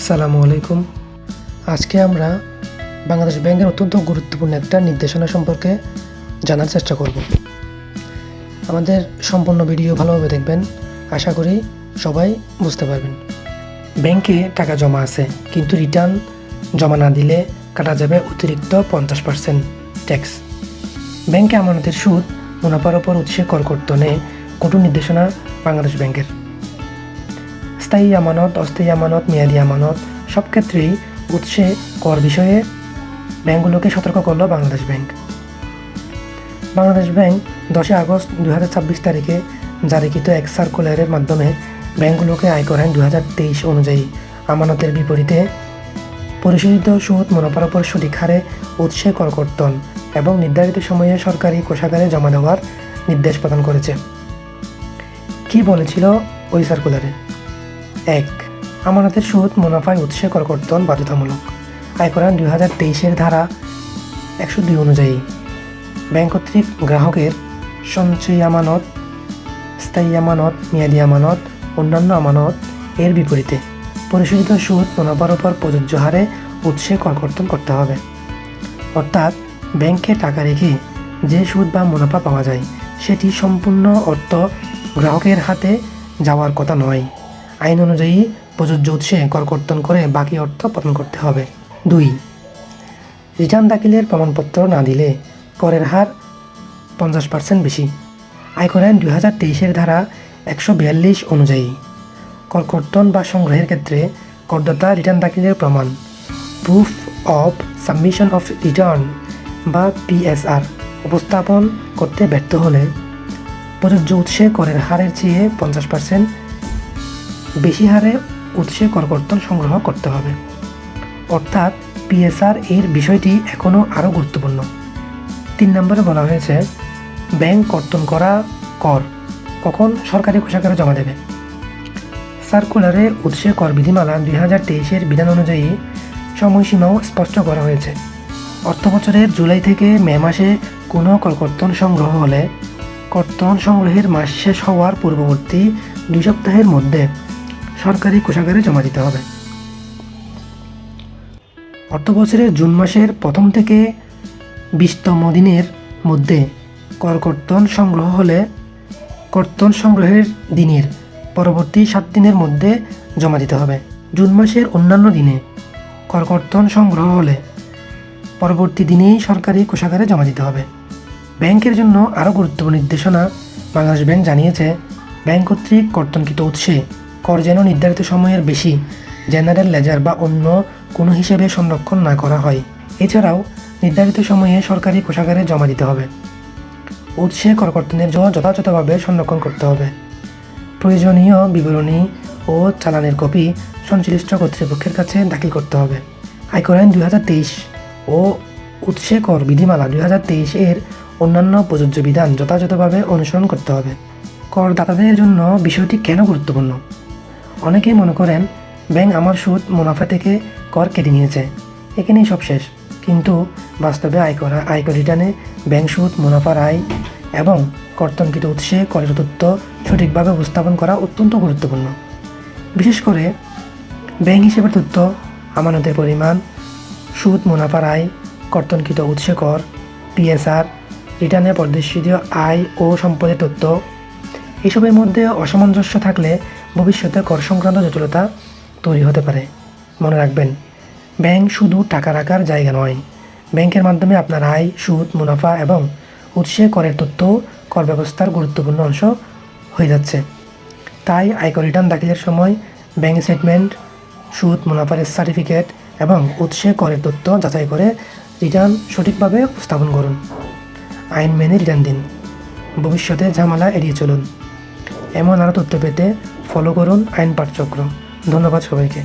আসসালামু আলাইকুম। আজকে আমরা বাংলাদেশ ব্যাংকের অত্যন্ত গুরুত্বপূর্ণ একটা নির্দেশনা সম্পর্কে জানার চেষ্টা করব। আমাদের সম্পূর্ণ ভিডিও ভালোভাবে দেখবেন, আশা করি সবাই বুঝতে পারবেন। ব্যাংকে টাকা জমা আছে, কিন্তু রিটার্ন জমা না দিলে কাটা যাবে অতিরিক্ত 50% ট্যাক্স। ব্যাংকে আমানতের সুদ, মুনাফার ওপর উৎসে কর কর্তনে কঠোর নির্দেশনা বাংলাদেশ ব্যাংকের। স্থায়ী আমানত, অস্থায়ী আমানত, মেয়াদি আমানত সব ক্ষেত্রেই উৎসে কর বিষয়ে ব্যাংকগুলোকে সতর্ক করল Bangladesh bank. Bangladesh bank 10 August 2026 তারিখে জারিকৃত এক সার্কুলারের মাধ্যমে ব্যাংকগুলোকে আয়কর আইন 2023 অনুযায়ী আমানতের বিপরীতে পরিশোধিত সুদ, মুনাফার ওপর সঠিক হারে উৎসে কর কর্তন এবং নির্ধারিত সময়ে সরকারি কোষাগারে জমা দেওয়ার নির্দেশ প্রদান করেছে। কি বলেছিল ওই সার্কুলারে? 1. আমানতের সুদ, মুনাফায় উৎসে কর কর্তন বাধ্যতামূলক। আয়কর আইন 2023 ধারা 102 অনুযায়ী ব্যাংক কর্তৃক গ্রাহকের সঞ্চয়ী আমানত, স্থায়ী আমানত, মেয়াদি আমানত, অন্যান্য আমানত এর বিপরীতে পরিশোধিত সুদ, মুনাফার ওপর প্রযোজ্য হারে উৎসে কর কর্তন করতে হবে। অর্থাৎ ব্যাংকে টাকা রেখে যে সুদ বা মুনাফা পাওয়া যায় সেটি সম্পূর্ণ অর্থ গ্রাহকের হাতে যাওয়ার কথা নয়। আইন অনুযায়ী প্রযোজ্য উৎসে কর কর্তন করে বাকি অর্থ প্রদান করতে হবে। 2. রিটার্ন দাখিলের প্রমাণপত্র না দিলে করের হার 50% বেশি। আয়কর আইন 2023 ধারা 142 অনুযায়ী কর কর্তন বা সংগ্রহের ক্ষেত্রে করদাতা রিটার্ন দাখিলের প্রমাণ, proof of submission of return বা PSR উপস্থাপন করতে ব্যর্থ হলে প্রযোজ্য উৎসে করের হারের চেয়ে 50% বেশি হারে উৎসে কর কর্তন সংগ্রহ করতে হবে। অর্থাৎ PSR এর বিষয়টি এখনও আরও গুরুত্বপূর্ণ। 3 নম্বরে বলা হয়েছে ব্যাংক কর্তন করা কর কখন সরকারি কোষাগারে জমা দেবে। সার্কুলারে উৎসে কর বিধিমালা 2023 বিধান অনুযায়ী সময়সীমাও স্পষ্ট করা হয়েছে। অর্থবছরের জুলাই থেকে মে মাসে কোনো কর কর্তন সংগ্রহ হলে কর্তন সংগ্রহের মাস শেষ হওয়ার পূর্ববর্তী 2 সপ্তাহের মধ্যে সরকারি কোষাগারে জমা দিতে হবে। অর্থবছরের জুন মাসের প্রথম থেকে 20তম দিনের মধ্যে কর কর্তন সংগ্রহ হলে কর্তন সংগ্রহের দিনের পরবর্তী 7 দিনের মধ্যে জমা দিতে হবে। জুন মাসের অন্যান্য দিনে কর কর্তন সংগ্রহ হলে পরবর্তী দিনেই সরকারি কোষাগারে জমা দিতে হবে। ব্যাংকের জন্য আরও গুরুত্বপূর্ণ নির্দেশনা বাংলাদেশ ব্যাংক জানিয়েছে, ব্যাংক কর্তৃক কর্তনকৃত উৎসে কর যেন নির্ধারিত সময়ের বেশি জেনারেল লেজার বা অন্য কোনো হিসেবে সংরক্ষণ না করা হয়। এছাড়াও নির্ধারিত সময়ে সরকারি কোষাগারে জমা দিতে হবে। উৎসে কর কর্তনের জন্য যথাযথভাবে সংরক্ষণ করতে হবে। প্রয়োজনীয় বিবরণী ও চালানের কপি সংশ্লিষ্ট কর্তৃপক্ষের কাছে দাখিল করতে হবে। আয়কর আইন 2023 ও উৎসে কর বিধিমালা 2023 এর অন্যান্য প্রযোজ্য বিধান যথাযথভাবে অনুসরণ করতে হবে। করদাতাদের জন্য বিষয়টি কেন গুরুত্বপূর্ণ? অনেকেই মনে করেন ব্যাংক আমার সুদ, মুনাফা থেকে কর কেটে নিয়েছে, এখানেই সব শেষ। কিন্তু বাস্তবে আয়কর রিটার্নে ব্যাংক সুদ, মুনাফার আয় এবং কর্তনকৃত উৎসে করের তথ্য সঠিকভাবে উপস্থাপন করা অত্যন্ত গুরুত্বপূর্ণ। বিশেষ করে ব্যাংক হিসেবের তথ্য, আমানতের পরিমাণ, সুদ, মুনাফার আয়, কর্তনকৃত উৎসে কর, PSR, রিটার্নে প্রদর্শিত আয় ও সম্পদের তথ্য, এসবের মধ্যে অসামঞ্জস্য থাকলে ভবিষ্যতে কর সংক্রান্ত জটিলতা তৈরি হতে পারে। মনে রাখবেন, ব্যাংক শুধু টাকা রাখার জায়গা নয়। ব্যাংকের মাধ্যমে আপনার আয়, সুদ, মুনাফা এবং উৎসে করের তথ্য কর ব্যবস্থার গুরুত্বপূর্ণ অংশ হয়ে যাচ্ছে। তাই আয়কর রিটার্ন দাখিলের সময় ব্যাংক স্টেটমেন্ট, সুদ, মুনাফার সার্টিফিকেট এবং উৎসে করের তথ্য যাচাই করে রিটার্ন সঠিকভাবে উপস্থাপন করুন। আইন মেনে রিটার্ন দিন, ভবিষ্যতে ঝামেলা এড়িয়ে চলুন। এমন আরও তথ্য পেতে ফলো করুন আইন পাঠচক্র। ধন্যবাদ সবাইকে।